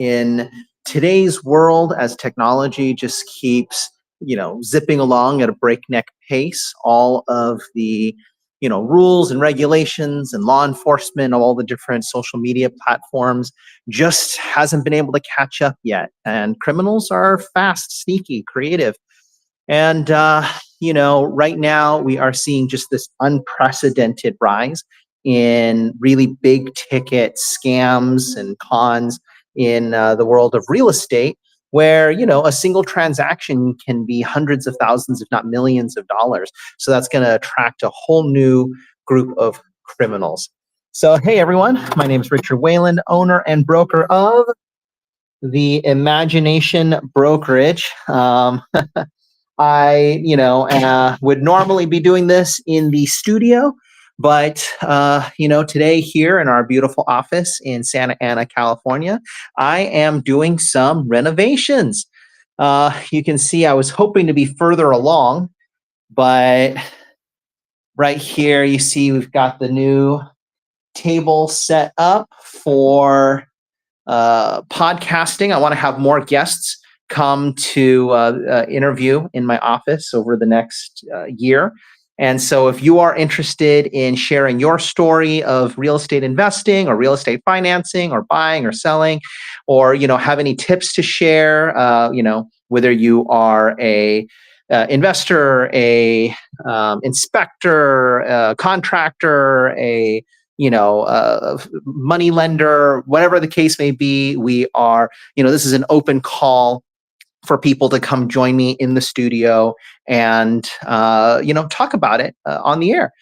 In today's world, as technology just keeps, zipping along at a breakneck pace, all of the, rules and regulations and law enforcement, all the different social media platforms just hasn't been able to catch up yet. And criminals are fast, sneaky, creative. And, right now we are seeing just this unprecedented rise in really big ticket scams and cons in the world of real estate, where, a single transaction can be hundreds of thousands, if not millions of dollars. So that's going to attract a whole new group of criminals. So, hey, everyone, my name is Richard Wayland, owner and broker of the Imagination Brokerage. I would normally be doing this in the studio, but, today here in our beautiful office in Santa Ana, California, I am doing some renovations. You can see I was hoping to be further along, but right here, you see we've got the new table set up for podcasting. I want to have more guests come to interview in my office over the next year. And so if you are interested in sharing your story of real estate investing or real estate financing or buying or selling, or, have any tips to share, whether you are a investor, a inspector, a contractor, a money lender, whatever the case may be, we are, this is an open call for people to come join me in the studio and, talk about it on the air.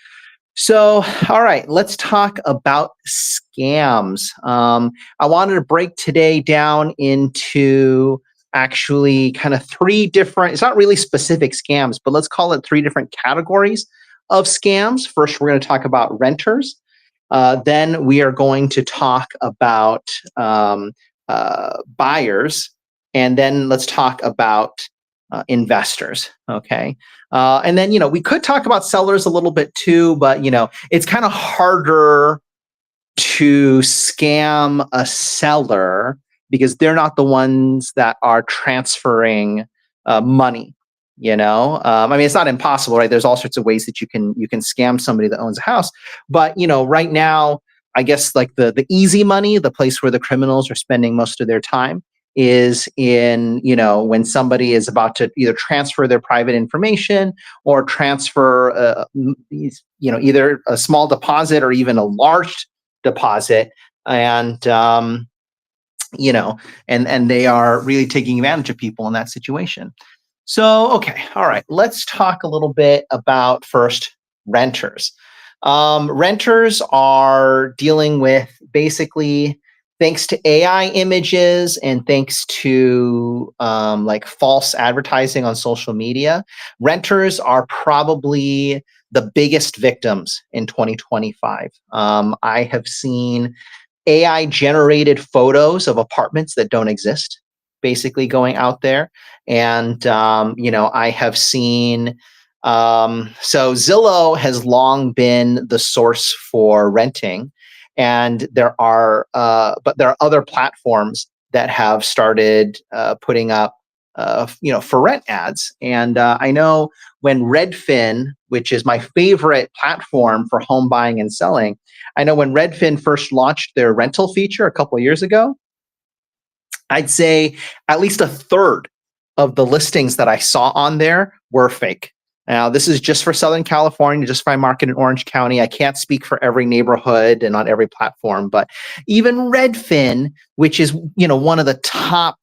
So, all right, let's talk about scams. I wanted to break today down into actually kind of three different, it's not really specific scams, but let's call it three different categories of scams. First, we're going to talk about renters. Then we are going to talk about buyers. And then let's talk about investors, okay? And then, we could talk about sellers a little bit too, but, it's kind of harder to scam a seller because they're not the ones that are transferring money. It's not impossible, right? There's all sorts of ways that you can scam somebody that owns a house. But, right now, I guess like the easy money, the place where the criminals are spending most of their time is in, when somebody is about to either transfer their private information or transfer, either a small deposit or even a large deposit. And, and they are really taking advantage of people in that situation. So, okay, all right, let's talk a little bit about first renters. Renters are dealing with basically, thanks to AI images and thanks to like false advertising on social media, renters are probably the biggest victims in 2025. I have seen AI generated photos of apartments that don't exist, basically going out there. And, I have seen, so Zillow has long been the source for renting. And there are other platforms that have started putting up, for rent ads. And I know when Redfin, which is my favorite platform for home buying and selling, I know when Redfin first launched their rental feature a couple of years ago, I'd say at least a third of the listings that I saw on there were fake. Now, this is just for Southern California, just for my market in Orange County. I can't speak for every neighborhood and on every platform, but even Redfin, which is, one of the top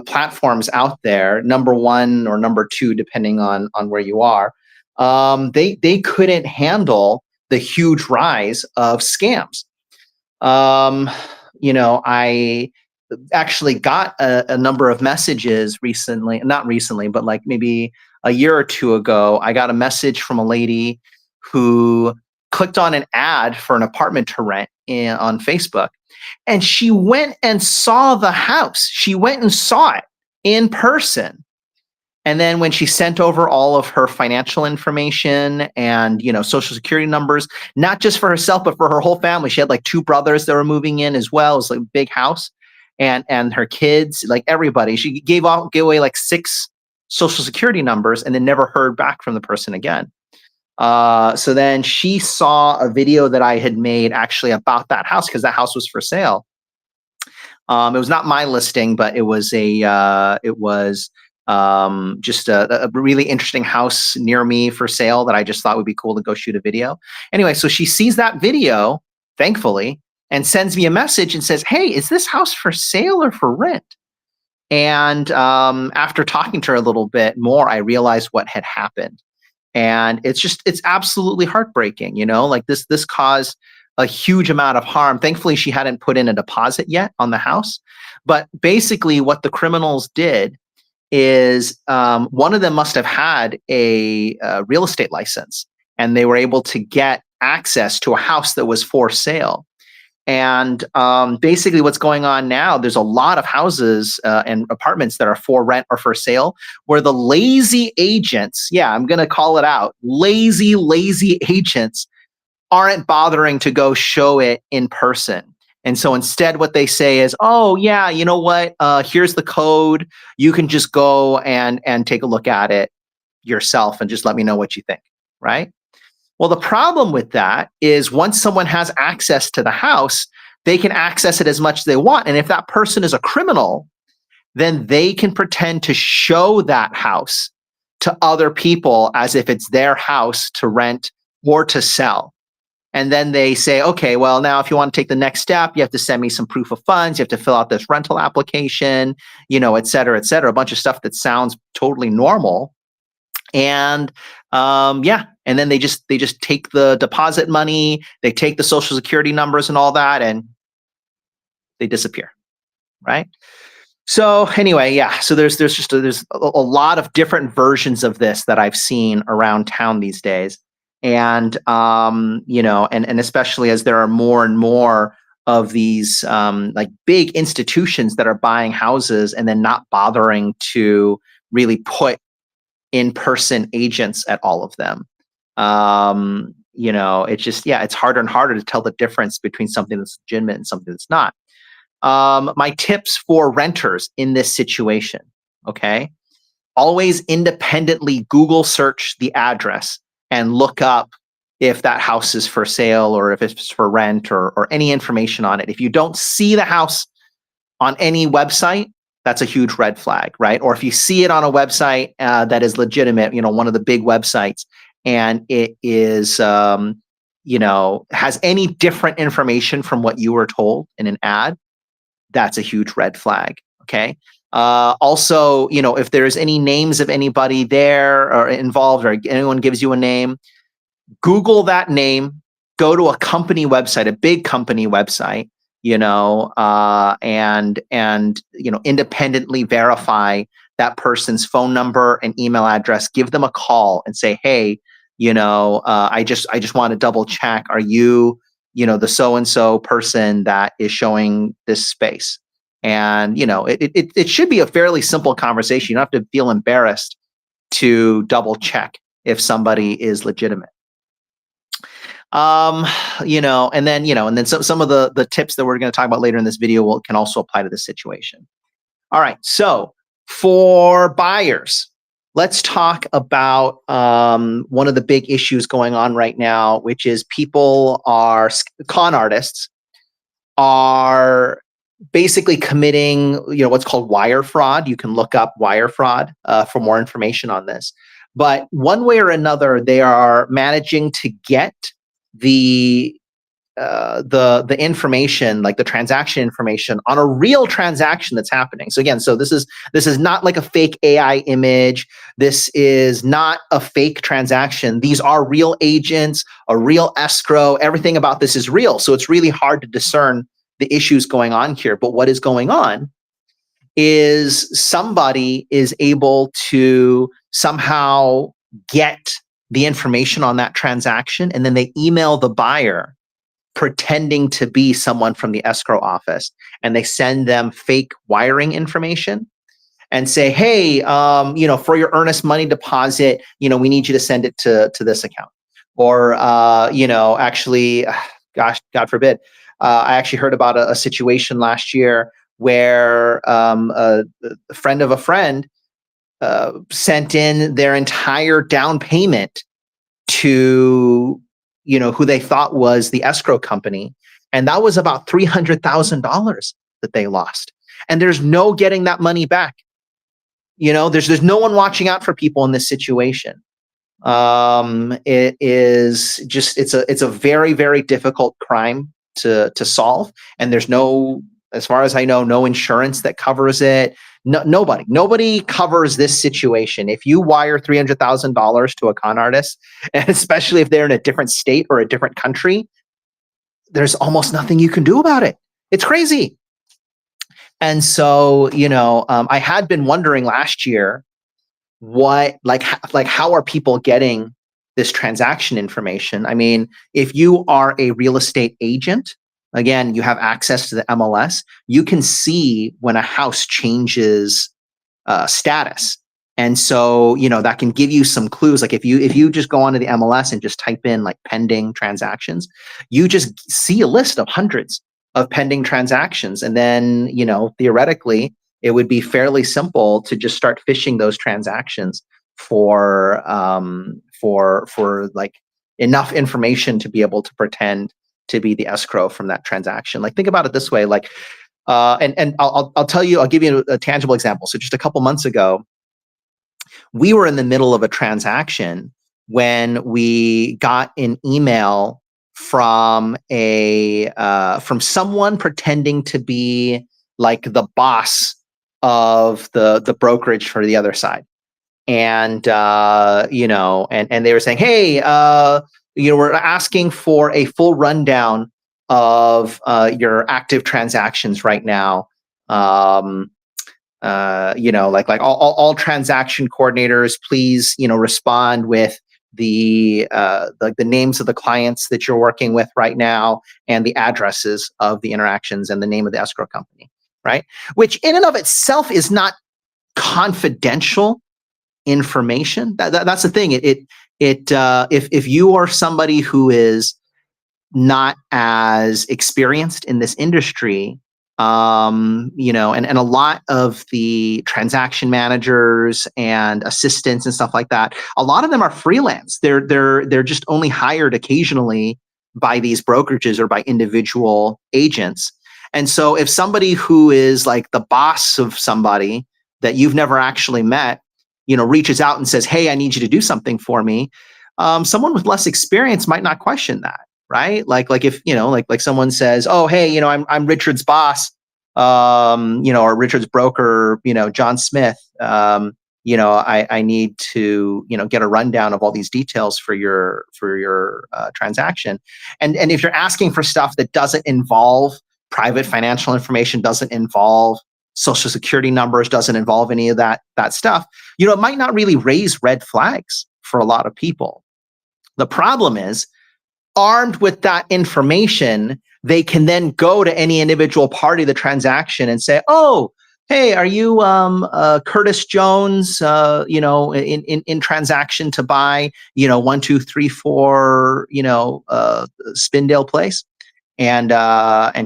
platforms out there, number one or number two, depending on where you are, they couldn't handle the huge rise of scams. I actually got a number of messages recently, not recently, but like maybe a year or two ago. I got a message from a lady who clicked on an ad for an apartment to rent on Facebook, and she went and saw the house. She went and saw it in person. And then when she sent over all of her financial information and, social security numbers, not just for herself, but for her whole family, she had like two brothers that were moving in as well. It was like a big house. and her kids, like everybody. She gave away like 6 social security numbers and then never heard back from the person again. So then she saw a video that I had made actually about that house, because that house was for sale. It was not my listing, but it was just a really interesting house near me for sale that I just thought would be cool to go shoot a video. Anyway, so she sees that video, thankfully, and sends me a message and says, "Hey, is this house for sale or for rent?" And after talking to her a little bit more, I realized what had happened. And it's absolutely heartbreaking, like this caused a huge amount of harm. Thankfully, she hadn't put in a deposit yet on the house. But basically, what the criminals did is one of them must have had a real estate license, and they were able to get access to a house that was for sale. And basically what's going on now, there's a lot of houses and apartments that are for rent or for sale, where the lazy agents, yeah, I'm going to call it out, lazy agents aren't bothering to go show it in person. And so instead what they say is, "Oh yeah, you know what? Here's the code. You can just go and take a look at it yourself and just let me know what you think." Right? Well, the problem with that is once someone has access to the house, they can access it as much as they want. And if that person is a criminal, then they can pretend to show that house to other people as if it's their house to rent or to sell. And then they say, "Okay, well, now if you want to take the next step, you have to send me some proof of funds. You have to fill out this rental application, et cetera, a bunch of stuff that sounds totally normal." And yeah, and then they just take the deposit money, they take the social security numbers and all that, and they disappear, right? So anyway, yeah. So there's a lot of different versions of this that I've seen around town these days, and and especially as there are more and more of these like big institutions that are buying houses and then not bothering to really put in-person agents at all of them. It's just, yeah, it's harder and harder to tell the difference between something that's legitimate and something that's not. My tips for renters in this situation, okay? Always independently Google search the address and look up if that house is for sale or if it's for rent or any information on it. If you don't see the house on any website, that's a huge red flag, right? Or if you see it on a website that is legitimate, one of the big websites, and it is, has any different information from what you were told in an ad, that's a huge red flag, okay? Also, if there's any names of anybody there or involved or anyone gives you a name, Google that name, go to a company website, a big company website, and independently verify that person's phone number and email address. Give them a call and say, "Hey, I just want to double check. Are you, the so and so person that is showing this space?" And it should be a fairly simple conversation. You don't have to feel embarrassed to double check if somebody is legitimate. And then some of the tips that we're going to talk about later in this video can also apply to this situation. All right. So for buyers, let's talk about one of the big issues going on right now, which is con artists are basically committing, what's called wire fraud. You can look up wire fraud for more information on this. But one way or another, they are managing to get the information, like the transaction information, on a real transaction that's happening. So again, this is not like a fake AI image. This is not a fake transaction. These are real agents, a real escrow. Everything about this is real. So it's really hard to discern the issues going on here. But what is going on is somebody is able to somehow get the information on that transaction, and then they email the buyer pretending to be someone from the escrow office, and they send them fake wiring information and say, "Hey, for your earnest money deposit, we need you to send it to this account." Or, actually, gosh, God forbid, I actually heard about a situation last year where a friend of a friend sent in their entire down payment to, who they thought was the escrow company. And that was about $300,000 that they lost. And there's no getting that money back. There's no one watching out for people in this situation. It is just, it's a very, very difficult crime to solve. And there's no, as far as I know, no insurance that covers it. No, nobody covers this situation. If you wire $300,000 to a con artist, and especially if they're in a different state or a different country, there's almost nothing you can do about it. It's crazy. And so, I had been wondering last year, how are people getting this transaction information? I mean, if you are a real estate agent, again, you have access to the MLS. You can see when a house changes status. And so, that can give you some clues. Like if you just go onto the MLS and just type in like pending transactions, you just see a list of hundreds of pending transactions. And then, theoretically, it would be fairly simple to just start fishing those transactions for like enough information to be able to pretend to be the escrow from that transaction. Like think about it this way, like and I'll tell you, I'll give you a tangible example. So just a couple months ago, we were in the middle of a transaction when we got an email from from someone pretending to be like the boss of the brokerage for the other side. And and they were saying, hey, we're asking for a full rundown of your active transactions right now. Like all transaction coordinators, please, respond with the names of the clients that you're working with right now and the addresses of the interactions and the name of the escrow company, right? Which in and of itself is not confidential information. That's the thing. If you are somebody who is not as experienced in this industry, and a lot of the transaction managers and assistants and stuff like that, a lot of them are freelance. They're just only hired occasionally by these brokerages or by individual agents. And so if somebody who is like the boss of somebody that you've never actually met, reaches out and says, hey, I need you to do something for me, someone with less experience might not question that, right? Like if, like someone says, oh, hey, I'm Richard's boss, or Richard's broker, John Smith, I need to, get a rundown of all these details for your transaction. And if you're asking for stuff that doesn't involve private financial information, doesn't involve social security numbers, doesn't involve any of that stuff, it might not really raise red flags for a lot of people. The problem is, armed with that information, they can then go to any individual party of the transaction and say, oh, hey, are you Curtis Jones, in transaction to buy, 1234, Spindale Place? And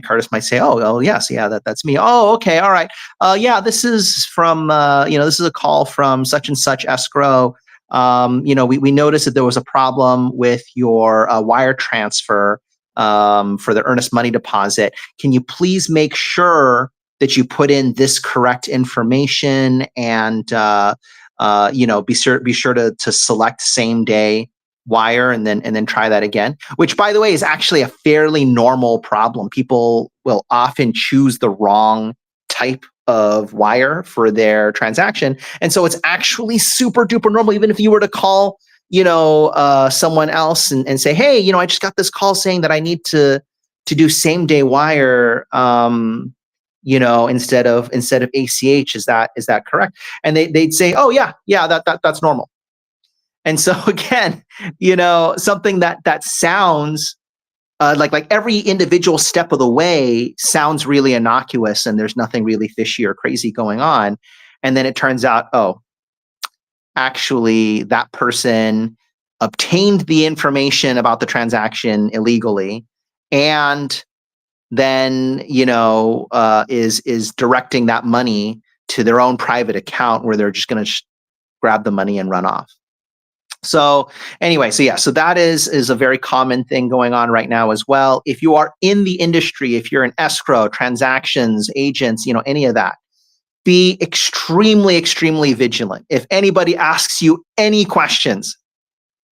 Curtis might say, oh yes, yeah, that's me. Oh, okay, all right. Yeah, this is from this is a call from such and such escrow. We noticed that there was a problem with your wire transfer for the earnest money deposit. Can you please make sure that you put in this correct information and be sure to select same day wire and then try that again, which by the way is actually a fairly normal problem. People will often choose the wrong type of wire for their transaction. And so it's actually super duper normal. Even if you were to call, someone else and say, hey, I just got this call saying that I need to do same day wire, instead of ACH. Is that correct? And they'd say, oh yeah, that's normal. And so again, something that sounds like every individual step of the way sounds really innocuous and there's nothing really fishy or crazy going on. And then it turns out, oh, actually that person obtained the information about the transaction illegally and then is directing that money to their own private account where they're just going to grab the money and run off. So anyway, so that is a very common thing going on right now as well. If you are in the industry, if you're in escrow, transactions, agents, any of that, be extremely, extremely vigilant. If anybody asks you any questions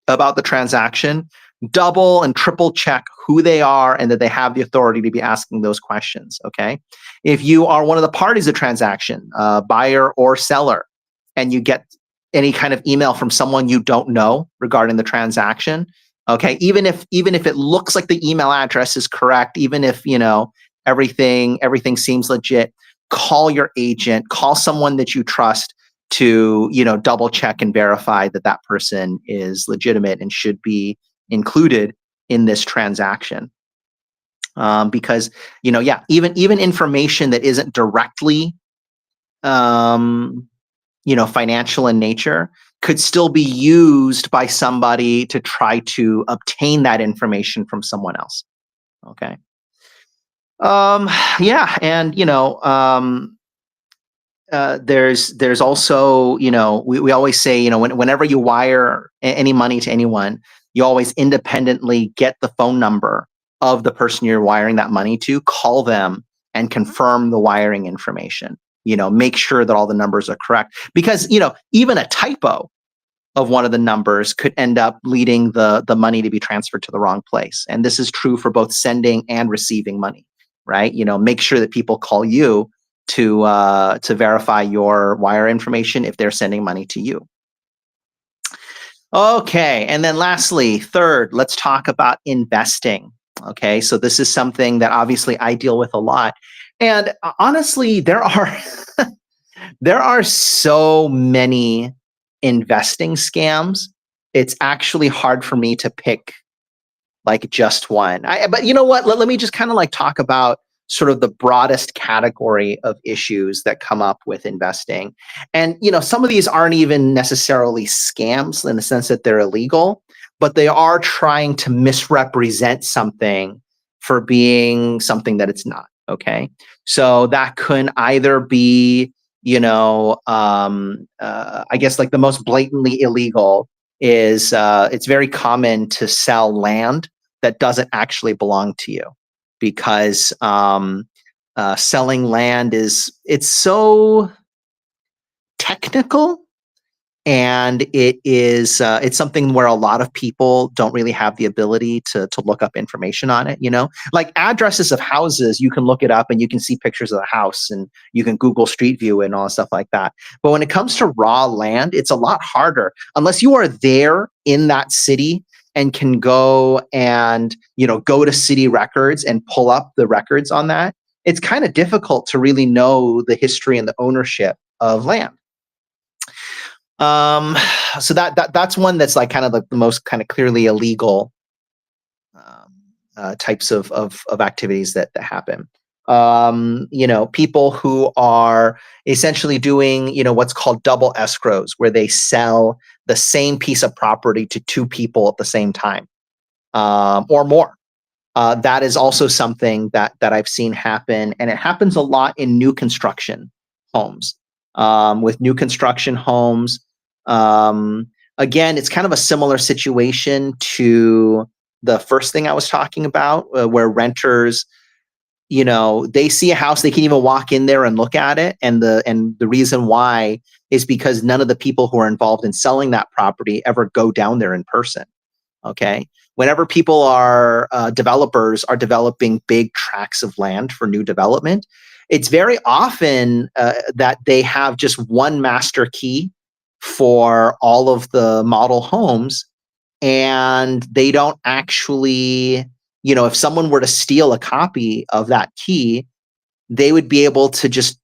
about the transaction, double and triple check who they are and that they have the authority to be asking those questions. Okay. If you are one of the parties of transaction, buyer or seller, and you get any kind of email from someone you don't know regarding the transaction, okay, even if it looks like the email address is correct, even if everything seems legit, call your agent, call someone that you trust to double check and verify that that person is legitimate and should be included in this transaction. Because even information that isn't directly financial in nature could still be used by somebody to try to obtain that information from someone else. Okay. Yeah, and there's also, we always say, whenever you wire any money to anyone, you always independently get the phone number of the person you're wiring that money to, call them and confirm the wiring information. Make sure that all the numbers are correct, because, even a typo of one of the numbers could end up leading the money to be transferred to the wrong place. And this is true for both sending and receiving money, right? Make sure that people call you to verify your wire information if they're sending money to you. Okay, and then lastly, third, let's talk about investing. Okay, so this is something that obviously I deal with a lot. And honestly, there are so many investing scams. It's actually hard for me to pick like just one. But you know what? Let me just kind of like talk about sort of the broadest category of issues that come up with investing. And some of these aren't even necessarily scams in the sense that they're illegal, but they are trying to misrepresent something for being something that it's not. Okay. So that could either be, I guess like the most blatantly illegal is it's very common to sell land that doesn't actually belong to you, because selling land it's so technical, and it's something where a lot of people don't really have the ability to look up information on it. Like addresses of houses, you can look it up and you can see pictures of the house and you can Google Street View and all stuff like that. But when it comes to raw land, it's a lot harder unless you are there in that city and can go and go to city records and pull up the records on that. It's kind of difficult to really know the history and the ownership of land. So that's one that's like kind of the most kind of clearly illegal types of activities that happen. People who are essentially doing what's called double escrows, where they sell the same piece of property to two people at the same time, or more. That is also something that I've seen happen, and it happens a lot in new construction homes. With new construction homes, again, it's kind of a similar situation to the first thing I was talking about, where renters, they see a house, they can even walk in there and look at it, and the reason why is because none of the people who are involved in selling that property ever go down there in person. Okay. Whenever people are developers are developing big tracts of land for new development, it's very often that they have just one master key for all of the model homes, and they don't actually, if someone were to steal a copy of that key, they would be able to just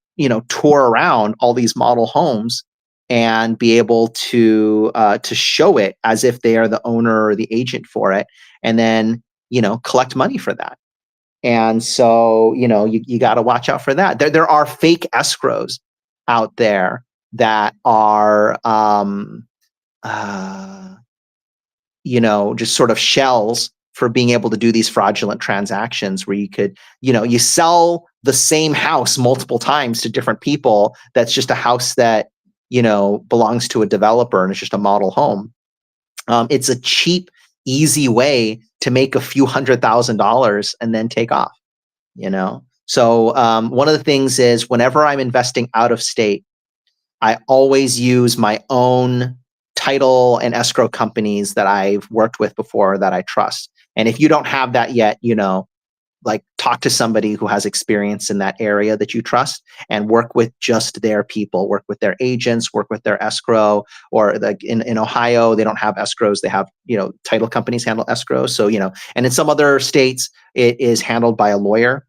tour around all these model homes and be able to show it as if they are the owner or the agent for it, and then collect money for that. And so you got to watch out for that. There are fake escrows out there that are just sort of shells for being able to do these fraudulent transactions where you could, you sell the same house multiple times to different people. That's just a house that, belongs to a developer and it's just a model home. It's a cheap, easy way to make a few $100,000 and then take off, So one of the things is whenever I'm investing out of state, I always use my own title and escrow companies that I've worked with before that I trust. And if you don't have that yet, talk to somebody who has experience in that area that you trust and work with just their people, work with their agents, work with their escrow, or like in Ohio, they don't have escrows. They have, title companies handle escrows. So, and in some other states, it is handled by a lawyer.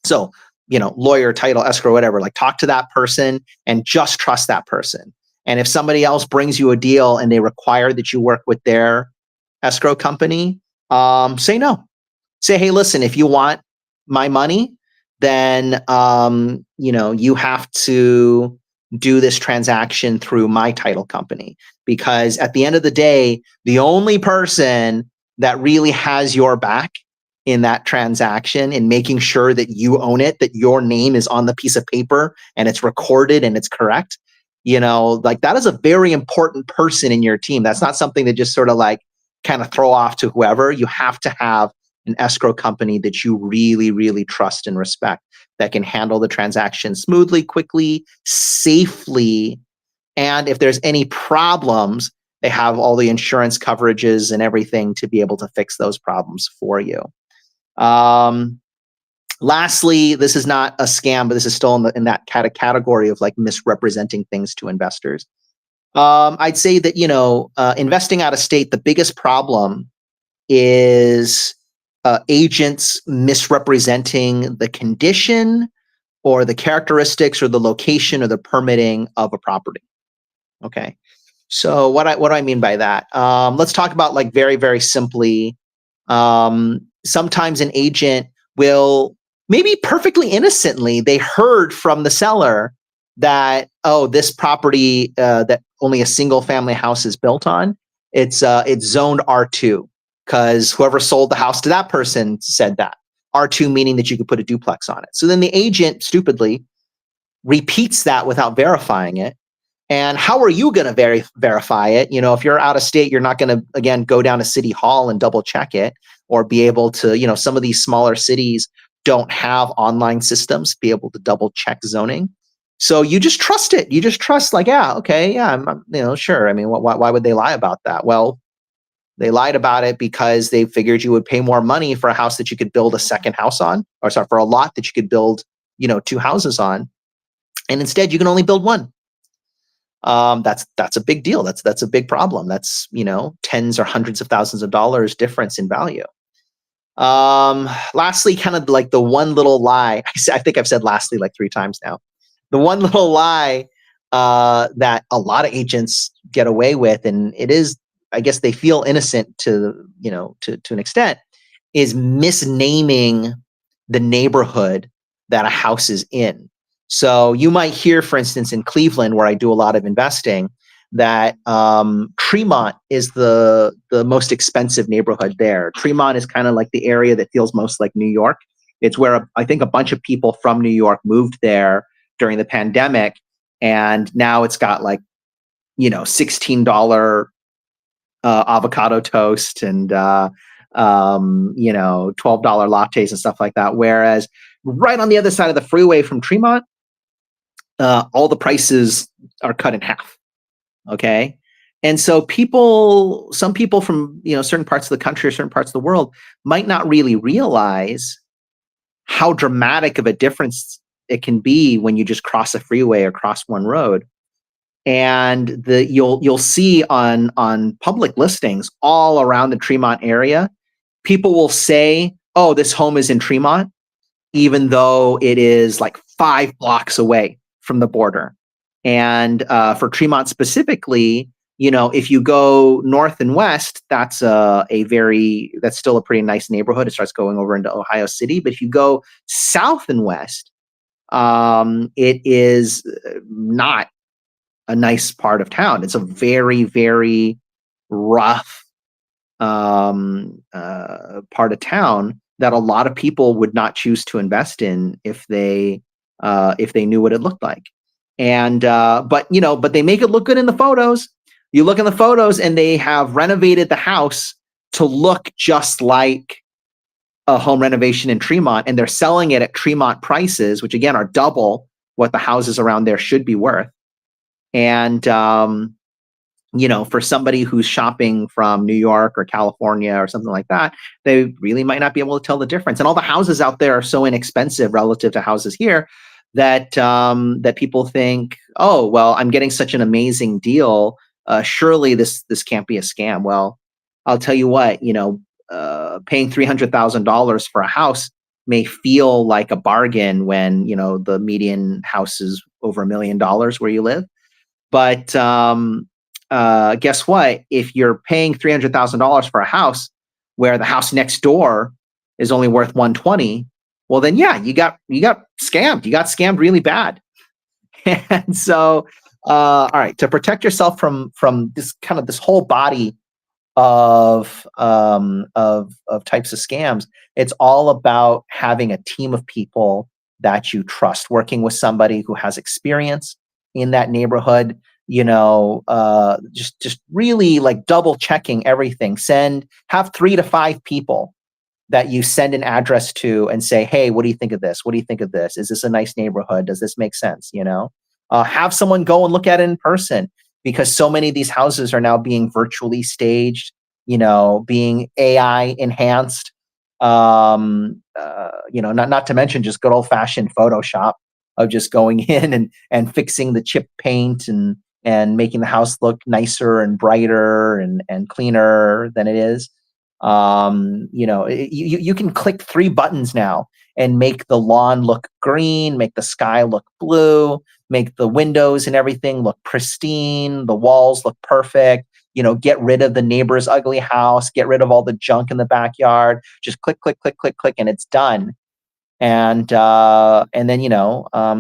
So, lawyer, title, escrow, whatever, talk to that person and just trust that person. And if somebody else brings you a deal and they require that you work with their escrow company, say no. Say, hey, listen, if you want my money, then, you have to do this transaction through my title company. Because at the end of the day, the only person that really has your back in that transaction and making sure that you own it, that your name is on the piece of paper and it's recorded and it's correct, that is a very important person in your team. That's not something that just sort of kind of throw off to whoever. You have to have an escrow company that you really, really trust and respect that can handle the transaction smoothly, quickly, safely. And if there's any problems, they have all the insurance coverages and everything to be able to fix those problems for you. Lastly, this is not a scam, but this is still in that category of misrepresenting things to investors. I'd say that, investing out of state, the biggest problem is agents misrepresenting the condition or the characteristics or the location or the permitting of a property. Okay. So what do I mean by that? Let's talk about very, very simply. Sometimes an agent will, maybe perfectly innocently, they heard from the seller that, oh, this property that only a single family house is built on, it's zoned R2 because whoever sold the house to that person said that. R2 meaning that you could put a duplex on it. So then the agent stupidly repeats that without verifying it. And how are you going to verify it? If you're out of state, you're not going to, again, go down to City Hall and double check it or be able to, some of these smaller cities don't have online systems to be able to double check zoning. So you just trust it. You just trust yeah, okay, yeah, I'm sure. I mean, why would they lie about that? Well, they lied about it because they figured you would pay more money for a house that you could build a second house on, or sorry, for a lot that you could build, 2 houses on. And instead you can only build one. That's a big deal. That's a big problem. That's, tens or hundreds of thousands of dollars difference in value. Lastly, kind of the one little lie, I think I've said lastly 3 times now. The one little lie that a lot of agents get away with, and it is, I guess they feel innocent to an extent, is misnaming the neighborhood that a house is in. So you might hear, for instance, in Cleveland, where I do a lot of investing, that Tremont is the most expensive neighborhood there. Tremont is kind of the area that feels most like New York. It's where I think a bunch of people from New York moved there during the pandemic, and now it's got $16 avocado toast and $12 lattes and stuff like that. Whereas right on the other side of the freeway from Tremont, all the prices are cut in half. Okay. And so some people from, certain parts of the country or certain parts of the world might not really realize how dramatic of a difference it can be when you just cross a freeway or cross one road. And you'll see on public listings all around the Tremont area, people will say, oh, this home is in Tremont, even though it is 5 blocks away from the border. And for Tremont specifically, if you go north and west, that's still a pretty nice neighborhood. It starts going over into Ohio City. But if you go south and west, it is not a nice part of town. It's a very, very rough part of town that a lot of people would not choose to invest in if they knew what it looked like. And but they make it look good in the photos. You look in the photos, and they have renovated the house to look just like a home renovation in Tremont, and they're selling it at Tremont prices, which again are double what the houses around there should be worth. And for somebody who's shopping from New York or California or something like that, they really might not be able to tell the difference. And all the houses out there are so inexpensive relative to houses here that that people think, oh, well, I'm getting such an amazing deal. Surely this can't be a scam. Well, I'll tell you what, paying $300,000 for a house may feel like a bargain when the median house is over $1 million where you live. But guess what? If you're paying $300,000 for a house where the house next door is only worth 120, well, then yeah, you got scammed. You got scammed really bad. And so, all right, to protect yourself from this whole body of types of scams, it's all about having a team of people that you trust, working with somebody who has experience in that neighborhood, just really like double checking everything. Have 3 to 5 people that you send an address to and say, hey, what do you think of this? What do you think of this? Is this a nice neighborhood? Does this make sense? Have someone go and look at it in person, because so many of these houses are now being virtually staged, being AI enhanced. Not to mention just good old fashioned Photoshop of just going in and fixing the chip paint and making the house look nicer and brighter and cleaner than it is. You can click 3 buttons now and make the lawn look green, make the sky look blue, make the windows and everything look pristine, the walls look perfect, get rid of the neighbor's ugly house, get rid of all the junk in the backyard, just click, click, click, click, click, and it's done. And then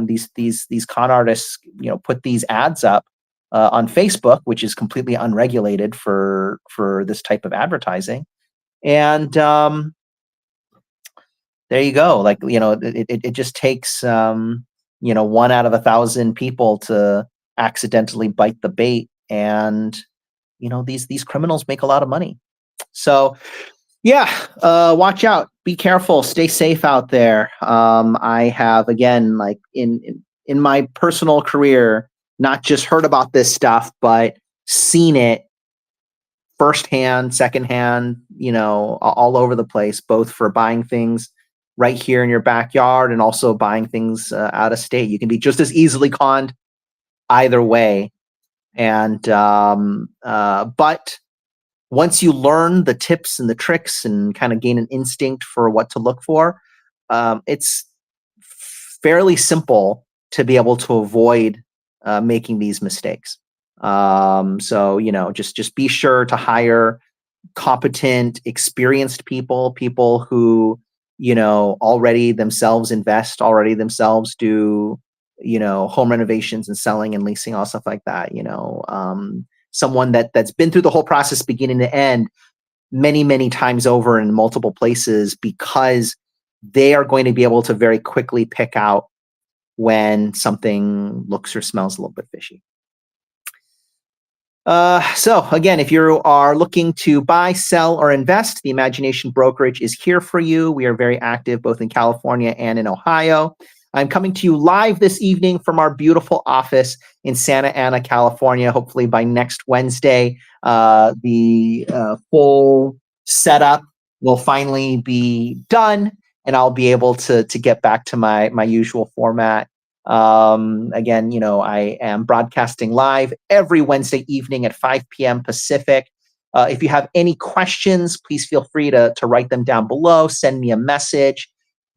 these con artists put these ads up on Facebook, which is completely unregulated for this type of advertising. And there you go. Like, it just takes 1 out of 1,000 people to accidentally bite the bait, and these criminals make a lot of money. So yeah, watch out, be careful, stay safe out there. I have, again, like in my personal career, not just heard about this stuff, but seen it firsthand, secondhand, all over the place, both for buying things right here in your backyard and also buying things out of state. You can be just as easily conned either way. And but once you learn the tips and the tricks and kind of gain an instinct for what to look for, it's fairly simple to be able to avoid making these mistakes. So just be sure to hire competent, experienced people who already themselves invest, already themselves do home renovations and selling and leasing, all stuff like that. Someone that's been through the whole process beginning to end many, many times over in multiple places, because they are going to be able to very quickly pick out when something looks or smells a little bit fishy. So again, if you are looking to buy, sell, or invest, the Imagination Brokerage is here for you. We are very active both in California and in Ohio. I'm coming to you live this evening from our beautiful office in Santa Ana, California. Hopefully by next Wednesday, the full setup will finally be done, and I'll be able to get back to my usual format. Again, I am broadcasting live every Wednesday evening at 5 p.m. Pacific. If you have any questions, please feel free to write them down below. Send me a message.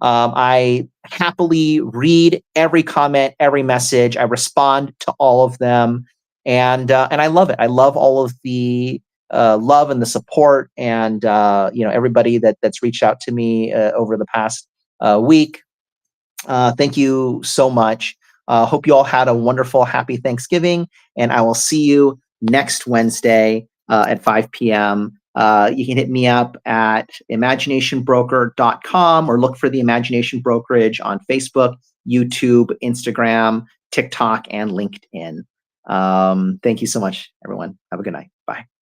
I happily read every comment, every message. I respond to all of them, and I love it. I love all of the love and the support, and everybody that's reached out to me over the past week. Thank you so much. Hope you all had a wonderful, happy Thanksgiving, and I will see you next Wednesday at 5 p.m. You can hit me up at imaginationbroker.com or look for the Imagination Brokerage on Facebook, YouTube, Instagram, TikTok, and LinkedIn. Thank you so much, everyone. Have a good night. Bye.